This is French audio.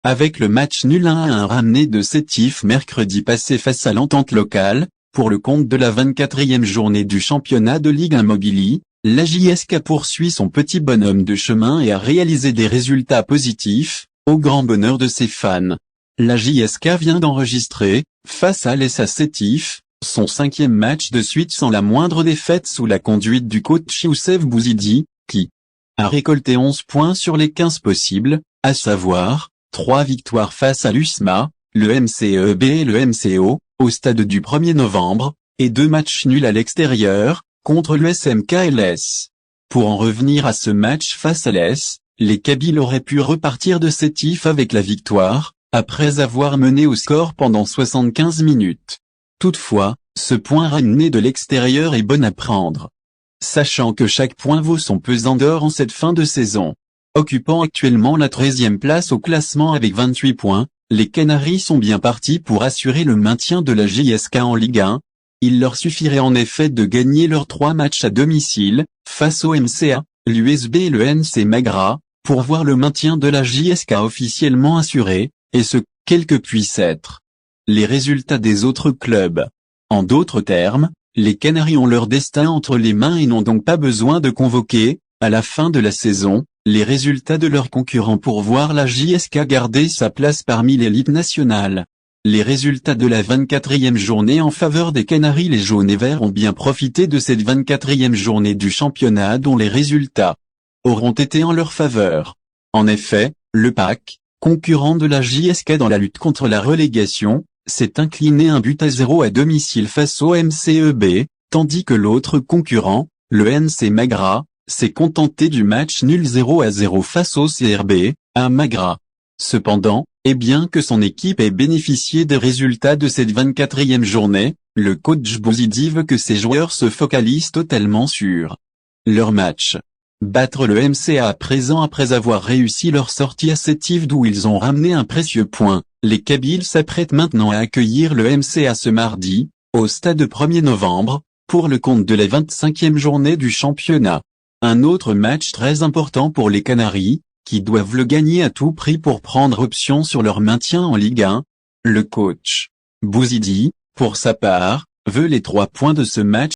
avec le match nul 1-1 ramené de Sétif mercredi passé face à l'Entente locale, pour le compte de la 24e journée du championnat de Ligue 1 Mobili, la JSK poursuit son petit bonhomme de chemin et a réalisé des résultats positifs, au grand bonheur de ses fans. La JSK vient d'enregistrer, face à l'ESA Sétif, son 5e match de suite sans la moindre défaite sous la conduite du coach Youssef Bouzidi, qui a récolté 11 points sur les 15 possibles, à savoir, 3 victoires face à l'USMA, le MCEB et le MCO, au stade du 1er novembre, et 2 matchs nuls à l'extérieur, contre le SMKLS. Pour en revenir à ce match face à l'ES, les Kabyles auraient pu repartir de Sétif avec la victoire, après avoir mené au score pendant 75 minutes. Toutefois, ce point ramené de l'extérieur est bon à prendre. Sachant que chaque point vaut son pesant d'or en cette fin de saison. Occupant actuellement la 13e place au classement avec 28 points, les Canaries sont bien partis pour assurer le maintien de la JSK en Ligue 1. Il leur suffirait en effet de gagner leurs 3 matchs à domicile, face au MCA, l'USB et le NC Magra, pour voir le maintien de la JSK officiellement assuré, et ce, quels que puissent être les résultats des autres clubs. En d'autres termes, les Canaries ont leur destin entre les mains et n'ont donc pas besoin de convoquer, à la fin de la saison, les résultats de leurs concurrents pour voir la JSK garder sa place parmi l'élite nationale. Les résultats de la 24e journée en faveur des Canaries. Les jaunes et verts ont bien profité de cette 24e journée du championnat dont les résultats auront été en leur faveur. En effet, le PAC, concurrent de la JSK dans la lutte contre la relégation, s'est incliné 1-0 à domicile face au MCEB, tandis que l'autre concurrent, le NC Magra, s'est contenté du match nul 0-0 face au CRB, à Magra. Cependant, et bien que son équipe ait bénéficié des résultats de cette 24e journée, le coach Bouzidi veut que ses joueurs se focalisent totalement sur leur match. Battre le MCA à présent après avoir réussi leur sortie à Sétif d'où ils ont ramené un précieux point. Les Kabyles s'apprêtent maintenant à accueillir le MCA ce mardi, au stade 1er novembre, pour le compte de la 25e journée du championnat. Un autre match très important pour les Canaries, qui doivent le gagner à tout prix pour prendre option sur leur maintien en Ligue 1. Le coach Bouzidi, pour sa part, veut les 3 points de ce match